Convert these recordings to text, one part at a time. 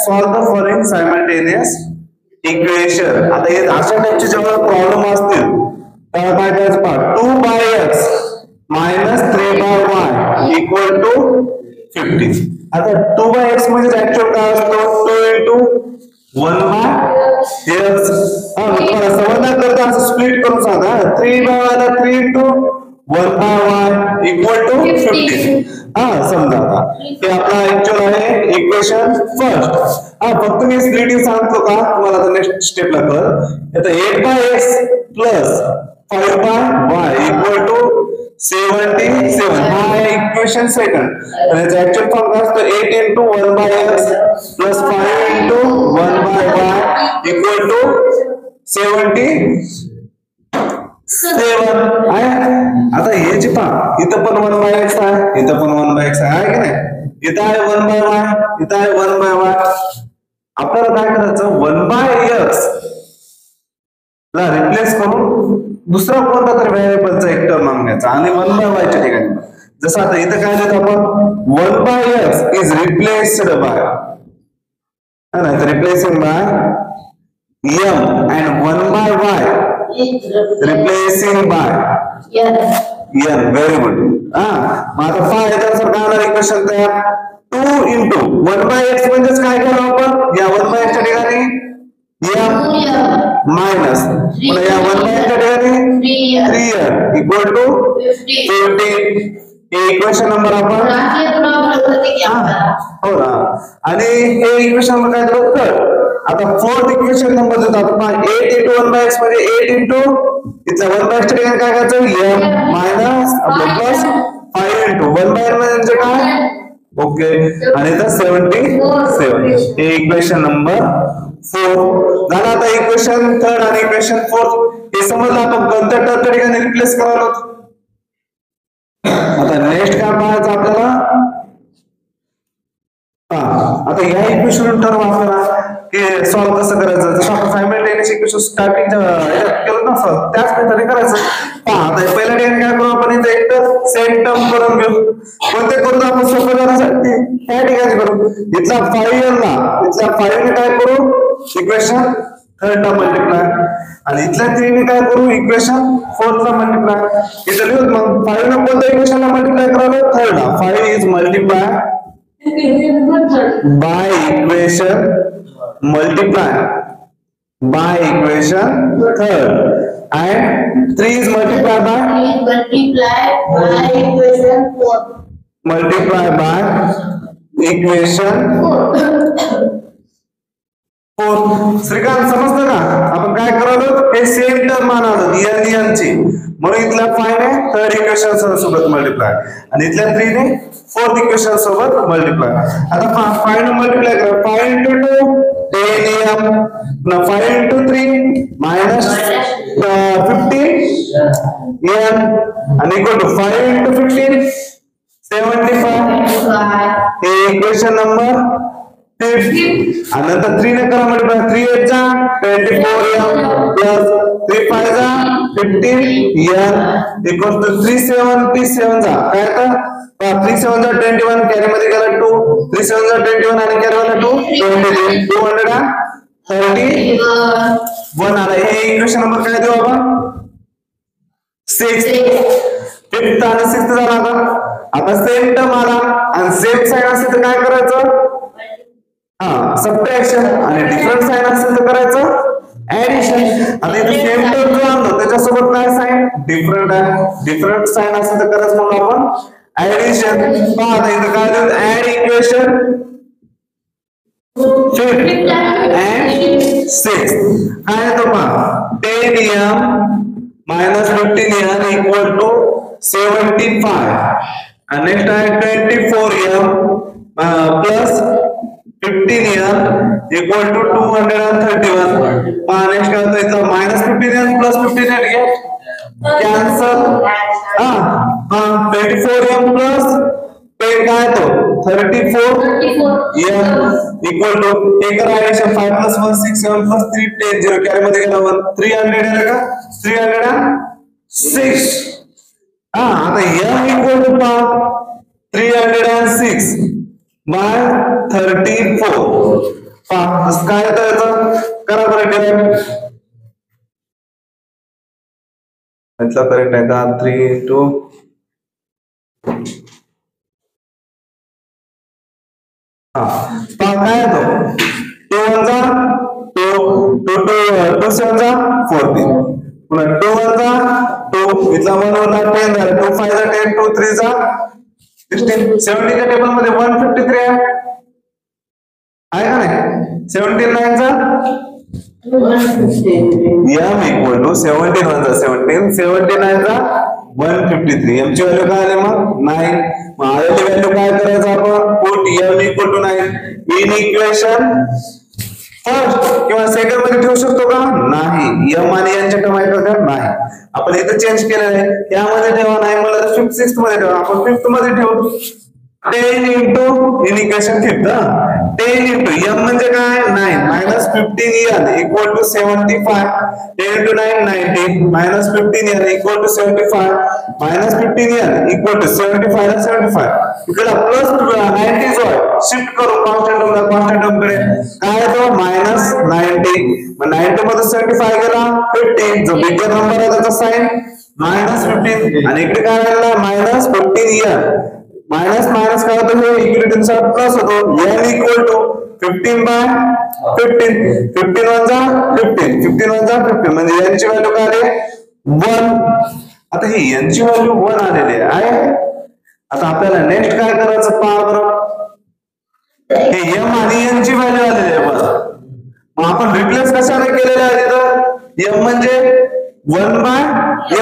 Solve the following simultaneous equation. आता हे अशा टाइपचे जेव्हा प्रॉब्लेम असतील तर काय करायचं पहा, 2x minus 3y equal to 50. आता 2x म्हणजे ऍक्च्युअल काय असतो, 2 into 1/x. तुम्हाला समाधान करता असं स्प्लिट करून सांगा, 3/y ला 3 into 1/y equal to 50. समजा हे आपला ऍक्च्युअल आहे इक्वेशन फर्स्ट. फक्त मी स्प्लिटिंग सांगतो का तुम्हाला, आता नेक्स्ट स्टेपला कळत. आता 8/x plus 5/y equal to 77. हा आहे इक्वेशन सेकंड. त्याचा ऍक्च्युअल फॉर्म काय असतो, 8 into 1/x plus 5 into 1/y equal to 77 आहे. आता हे जे पहा, इथं पण 1/x आहे, इथं पण 1/x आहे की नाही, इथं आहे 1/y, इथं आहे 1/y. आपल्याला काय करायचं, 1/x ला रिप्लेस करून दुसरा कोणता तरी व्हेरिएबलचा एक टर्म मागण्याचा आणि 1/y च्या ठिकाणी. जसं आता इथं काय देत आपण, 1/x is replaced by, replacing by m and 1/y replacing by n. Very good. मग आता पहा याच्यानुसार काय होणार इक्वेशन तयार, 2 into 1/x म्हणजेच काय करू आपण, या 1/x च्या ठिकाणी m मायनस या 1/x च्या ठिकाणी 3n इक्वल टू 15. हे इक्वेशन नंबर आपण हो ना. आणि हे इक्वेशन नंबर काय दिलं तर आता फोर्थ इक्वेशन नंबर देतो आपण, 8 into 1/x म्हणजे 8 into इथला 1/x च्या ठिकाणी काय करायचं, m मायनस आपलं प्लस 5 into 1/n म्हणजे काय, ओके. आणि इथं 77. हे इक्वेशन नंबर 4 झालं. आता इक्वेशन थर्ड आणि इक्वेशन फोर्थ हे समजलं आपण कोणत्या टर्मच्या ठिकाणी रिप्लेस करायला होतं. आता नेक्स्ट काय पाहायचं आपल्याला, आता ह्या इक्वेशन टर्म आपल्याला हे सॉल्व कसं करायचं, जसं आपण सायमल्टेनियस इक्वेशन स्टार्टिंगच्या केलं ना सॉल्व, त्याच पद्धतीने करायचं. आता पहिल्या ठिकाणी काय करू आपण, इथे एक तर सेट टर्म करून घेऊ. कोणते करू आपण सोपं जाण्यासाठी, त्या ठिकाणी करू. इथला 5n ला इथल्या 5 ने काय करू, इक्वेशन थर्ड ला मल्टिप्लाय, आणि इथल्या 3 ने काय करू, इक्वेशन फोर्थ ला मल्टिप्लाय. इथं लिहू मग 5 ने कोणत्या इक्वेशन ला मल्टिप्लाय करावं, थर्ड ला. 5 is multiply by equation multiply by equation third and 3 is multiplied by equation 4 multiply by equation 4. Shrikant समजलं का आपण काय करावं, हे सेम टर्म आणावं n ची, म्हणून इथल्या 5 ने थर्ड इक्वेशन सोबत मल्टिप्लाय आणि इथल्या 3 ने फोर्थ इक्वेशन सोबत मल्टिप्लाय. आता 5 ने मल्टिप्लाय करा, 5 into 2 10m, 5 into 3 minus 50n and equal to 5 into 15 75. हे इक्वेशन नंबर 5. आणि नंतर 3 ने करा मल्टिप्लाय, 3 8 जा 24m प्लस 3 5 जा 15n इक्वल टू 3 7 3 7 जा काय तर 3 7 जा 21, कॅरी मध्ये गेला 2, 3 7 जा 21 आणि कॅरी वाला 2 23, 231 आला. हे इक्वेशन नंबर काय देऊ आपण, 6. फिफ्थ आणि सिक्स्थ झाला. आता सेम टर्म आला आणि सेम साइन असेल तर काय करायचं, सबट्रॅक्शन, आणि डिफरंट साइन असेल तर करायचं ऍडिशन. आता इथे सेम टर्म जो आणलो त्याच्यासोबत काय साइन डिफरंट आहे, डिफरंट साइन असेल तर करायचं म्हणून आपण ऍडिशन. पहा आता इथे काय देऊ, ऍड इक्वेशन 5 and 6 काय येतो पहा, 10m minus 15n equal to 75 and next आहे 24m plus 15n equal to 231. पहा नेक्स्ट काय होतं, इथं minus 15n plus 15n घ्या कॅन्सल. 24m plus 10 काय तो 34m equal to एक ऍडिशन 5 plus 1 6 7 plus 3 10 0 कॅरी मध्ये गेला 1 300 आहे का 306. आता m equal to 306 by 34 पहा काय येतं करा बरं यातला करेक्ट आहे का 3 into काय येतो 2 1 जा 2 7 जा 14 पुन्हा 2 1 जा 2 इथला 1 वरला 10 झाला 2 5 जा 10 2 3 जा 16 70 च्या टेबल मध्ये 153 आहे का नाही 17 9 जा m equal to 17 1 जा 17 79 जा 153 m ची व्हॅल्यू काय आली मग 9 मग आलेली व्हॅल्यू काय करायचं आपण put m equal to 9 in equation first किंवा सेकंड मध्ये ठेवू शकतो का नाही m आणि n च्या टर्म आहेत का नाही आपण इथे चेंज केलेलं आहे यामध्ये ठेवा नाही मला तर 5th 6th मध्ये ठेवा आपण 5th मध्ये ठेवू 10 into in equation 5th 10 into m म्हणजे काय 9 minus 15n equal to 75 10 into 9 90 minus 15n equal to 75 minus 15n equal to 75 and 75 इकडे प्लस 90 जो आहे शिफ्ट करू कॉन्स्टंट टर्म कडे काय तो minus 90 मग 90 मध्ये 75 गेला 15 जो बिगर नंबर आहे त्याचा साइन minus 15 आणि इकडे काय आला minus 15n माइनस माइनस काय होतं हे इक्वेशन नुसार प्लस होतो n इक्वल टू 15 बाय 15 15 1 जा 15 15 1 जा 15 म्हणजे n ची व्हॅल्यू काय आली 1 आता ही n ची व्हॅल्यू 1 आलेली आहे आता आपल्याला नेक्स्ट काय करायचं पहा बरं हे m आणि n ची व्हॅल्यू आलेली आहे बघा मग आपण रिप्लेस कशाने केलेलं आहे तिथं m म्हणजे 1 बाय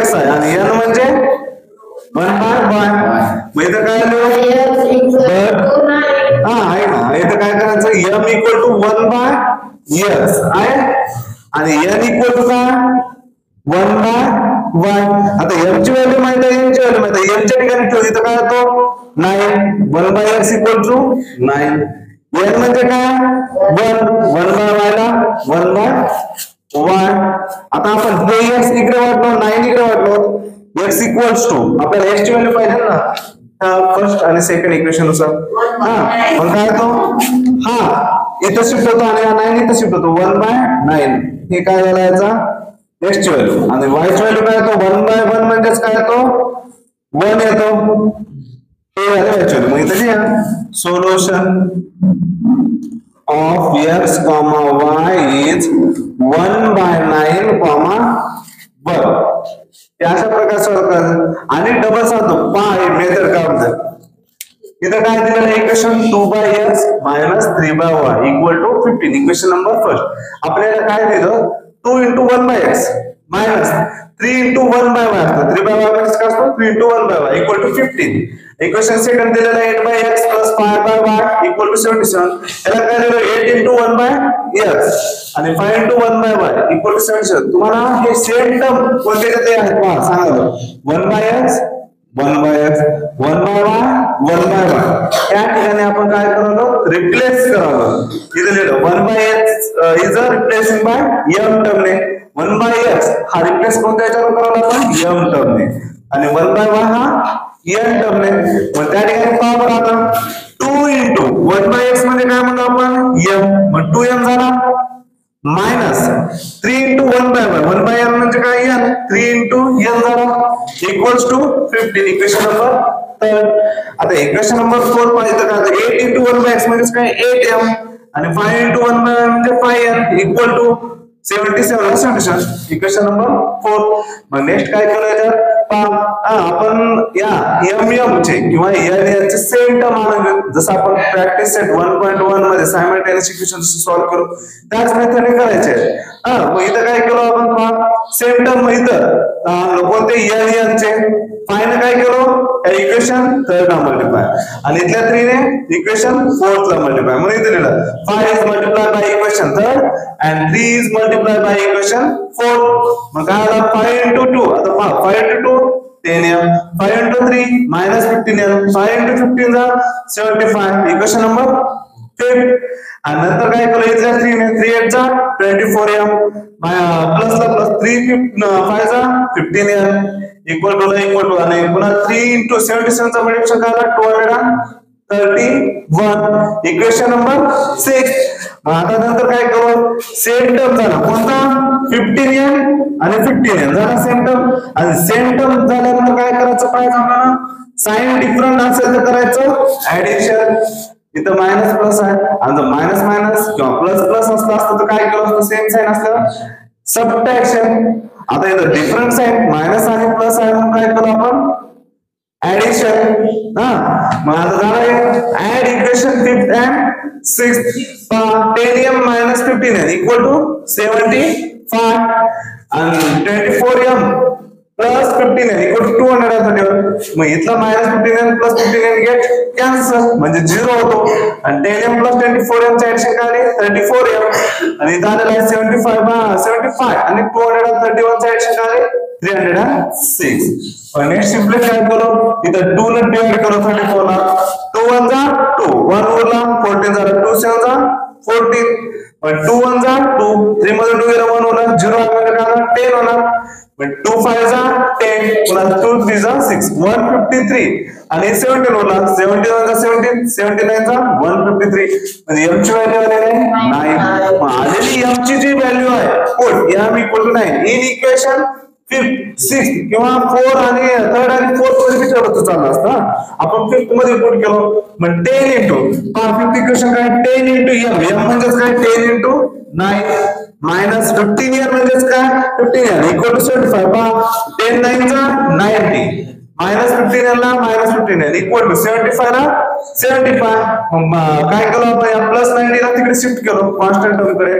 x आहे आणि n म्हणजे 1 by y मग इथं काय आलं आहे ना इथं काय करायचं m equal to 1 by x आहे आणि n equal to काय 1 by y आता m ची व्हॅल्यू माहित आहे n ची व्हॅल्यू माहित आहे m च्या ठिकाणी ठेवली तर काय होतो 9 1 by x equal to 9 n म्हणजे काय 1 1 by y ला 1 by y आता आपण हे x इकडे वाटलो 9 इकडे वाटलो x equals to आपल्याला x ची व्हॅल्यू पाहिजे ना फर्स्ट आणि सेकंड इक्वेशन नुसार मग काय तो इथं शिफ्ट होतो आणि 9 इथं शिफ्ट होतो 1 by 9 हे काय झालं याचा x ची व्हॅल्यू आणि y ची व्हॅल्यू काय येतो 1 by 1 म्हणजेच काय येतो 1 येतो हे झालं y ची व्हॅल्यू मग इथं लिहा solution of x, y is 1 by 9, 1 अशा प्रकारचं आणि डबल सांगतो पाय मेथड काय म्हणतात इथं काय दिलेलं equation 2/x - 3/y equal to 15 equation number first आपल्याला काय दिलं 2 × 1/x मायनस 3 × 1/y असतं 3/y म्हणजे काय असतं 3 × 1/y equal to 15 equation second दिलेलं 8/x + 5/y इक्वल टू 77 याला काय दिलं 8 × 1/x आणि 5 × 1/y इक्वल टू 77 तुम्हाला हे सेम टर्म कोणते कोणते आहेत पहा सांगा 1/x 1/x 1/y 1/y या ठिकाणी आपण काय करावं रिप्लेस करावं इथे लिहिलं 1/x is replacing by m टर्मने 1/x हा रिप्लेस कोणत्या याच्यावर करावा आपण m टर्मने आणि 1/y हा n टर्मने मग त्या ठिकाणी पहा बरं आता 2 × 1/x म्हणजे काय म्हणतो आपण m मग 2m झाला मायनस 3 × 1/y 1/n म्हणजे काय n 3 × n झाला equals to 15 equation number third आता इक्वेशन नंबर 4 पाहिजे तर काय 8 × 1/x म्हणजे काय 8m आणि 5 × 1/y म्हणजे 5n equal to 77 equation number 4 मग नेक्स्ट काय करायचं आपण या m चे किंवा n चे सेम टर्म आणून जसं आपण प्रॅक्टिस सेट 1.1 मध्ये सायमल्टेनियस इक्वेशन सॉल्व्ह करू त्याच मेथडने करायचे मग इथं काय केलं आपण सेम टर्म इथं कोणते n चे फायनल काय केलं इक्वेशन थर्ड ला मल्टिप्लाय आणि इथल्या 3 ने इक्वेशन फोर्थ ला मल्टिप्लाय म्हणून इथे लिहिलं 5 is multiplied by equation third and 3 is multiplied by equation fourth मग काय आला 5 × 2 आता 5 × 2 10m 5 × 3 -15m 5 × 15 जा 75 इक्वेशन नंबर 5 आणि नंतर काय केलं इथल्या 3 ने 3 8 जा 24m प्लस ला प्लस 3 5 जा 15m इक्वल टू आणि पुन्हा 3 × 77 चा मल्टिप्लिकेशन काय आला 231 इक्वेशन नंबर 6 मग आता नंतर काय करू, सेम टर्म झाला कोणता 15n आणि 15n झाला सेम टर्म. आणि सेम टर्म झाल्यानंतर काय करायचं पाहिजे आपल्याला, साइन डिफरंट असेल तर करायचं ऍडिशन. इथं मायनस प्लस आहे आणि जर मायनस मायनस किंवा प्लस प्लस असलं असतं तर काय केलं असतं, सेम साइन असलं सबट्रॅक्शन. आता इथं डिफरंट साइन मायनस आणि प्लस आहे म्हणून काय केलं आपण ऍडिशन. मग आता झालं add equation 5th and 6th. 10m minus 15n equal to 75 and 24m plus 15n equal to 231. मग इथला minus 15n plus 15n get cancel म्हणजे 0 होतो. आणि 10m प्लस 24m चे ऍडिशन काय आले 34m आणि इथं आलेला आहे 75 आणि 231 चे ऍडिशन काय आले 306. नेक्स्ट सिम्प्लिफाय करो, इथं 2 ने डिवाइड करो 34 ला. 2 1 जा 2, 1 उरला 14 झाला, 2 7 जा 14, 2 1 जा 2, 3 मध्ये 2 गेला 1 होणार, 0 आला का 10 होणार. 2 5 जा 10, पुन्हा 2 3 जा 6, 153 आणि 17 उरला, 71 जा 17, 79 जा 153 म्हणजे m ची व्हॅल्यू आलेली आहे 9. मग आलेली m ची जी व्हॅल्यू आहे put m equal to 9 in equation 5th 6th किंवा 4 आणि 3rd आणि 4th मध्ये विचारलं चाललं असतं. आपण 5th मध्ये पुट केलं मग 10 इंटू 5th इक्वेशन काय 10 इंटू m म्हणजेच काय 10 इंटू 9 मायनस 15n म्हणजेच काय 15n इक्वल टू 75. 10 9 चा 90 मायनस 15n ला मायनस 15n इक्वल टू 75 ला 75. मग काय केलं आपण प्लस 90 ला तिकडे शिफ्ट केलं कॉन्स्टंट टर्म कडे.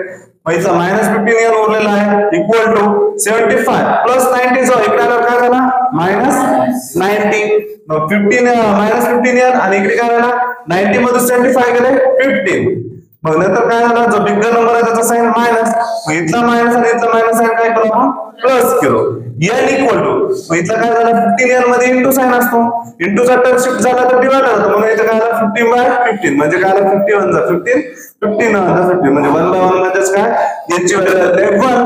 पैसा मायनस 15n उरलेला आहे इक्वल टू 75 प्लस 90 जो इकडे काय झाला मायनस 90. मग 15 मायनस 15n आणि इकडे काय झाला 90 मधून 75 गेले 15. मग नंतर काय झालं जो बिगर नंबर आहे त्याचा साइन मायनस, मग इथला मायनस आणि इथला मायनस साइन काय केलं आपण प्लस केलो. n इक्वल टू मग इथला काय झालं 15n मध्ये इंटू साइन असतो, इंटूचा टर्म शिफ्ट झाला तर डिवाइड होतो म्हणून इथं काय झालं 15/15 म्हणजे काय झालं 51 जा 15 15 15 म्हणजे 1/1 म्हणजेच काय n ची व्हॅल्यू 1.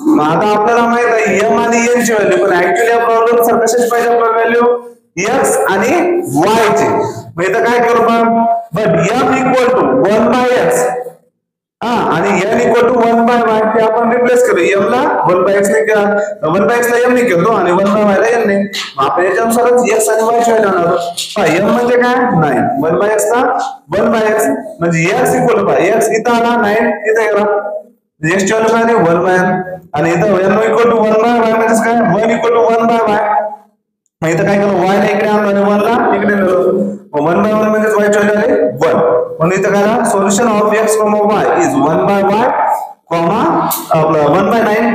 मग आता आपल्याला माहित आहे m आणि n ची व्हॅल्यू, पण ऍक्च्युअली या प्रॉब्लेम सर कशाची पाहिजे आपल्याला व्हॅल्यू x आणि y ची. मग इथं काय करू आपण but m equal to 1/x आणि n इक्वल टू 1/y ते आपण रिप्लेस करू. m ला 1/x ने 1/x ला m ने केलो आणि 1/y ला n ने. मग आपण याच्यानुसारच x आणि y ची व्हॅल्यू आणणार. m म्हणजे काय 9, 1/x ला 1/x म्हणजे x इक्वल टू x इथं आला 9 इथं गेला x ची व्हॅल्यू काय 1/n आणि इथं n इक्वल टू 1/y म्हणजे काय 1 इक्वल टू 1/y. मग इथं काय केलं y ला इकडे आणलं आणि 1 ला इकडे नेलो. 1/1 म्हणजे y ची व्हॅल्यू आली 1. म्हणून इथं काय झालं solution of x, y is 1/y, आपलं 1/9,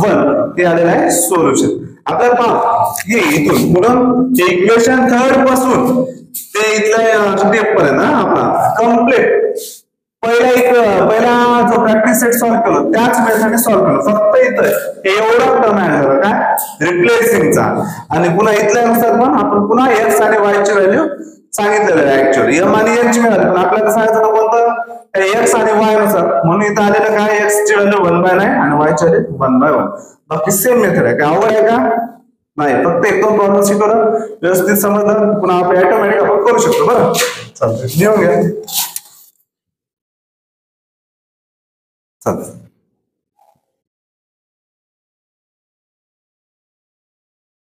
1 हे आलेलं आहे सोल्युशन. आपल्याला पहा हे इथून पुढे इक्वेशन 3rd पासून ते इथल्या स्टेप पर्यंत आपला कंप्लीट पहिला जो प्रॅक्टिस सेट सॉल्व्ह केला त्याच मेथडने सॉल्व्ह केलं. फक्त इथं हे एवढं टर्म ऍड झालं काय रिप्लेसिंगचा आणि पुन्हा इथल्यानुसार पण आपण पुन्हा x आणि y ची व्हॅल्यू सांगितलेलं आहे. ऍक्च्युअली m आणि n ची मिळाली पण आपल्याला सांगायचं कोणतं x आणि y नुसार, म्हणून इथं आलेलं काय x ची व्हॅल्यू 1/9 आणि y ची व्हॅल्यू 1/1. बाकी सेम मेथड आहे. काय अवघड आहे का नाही, फक्त एक दोन प्रॉब्लेम शिकवलं व्यवस्थित समजलं पुन्हा आपण ऑटोमॅटिक आपण करू शकतो. बरं चालतंय, लिहून घ्या. चालतंय.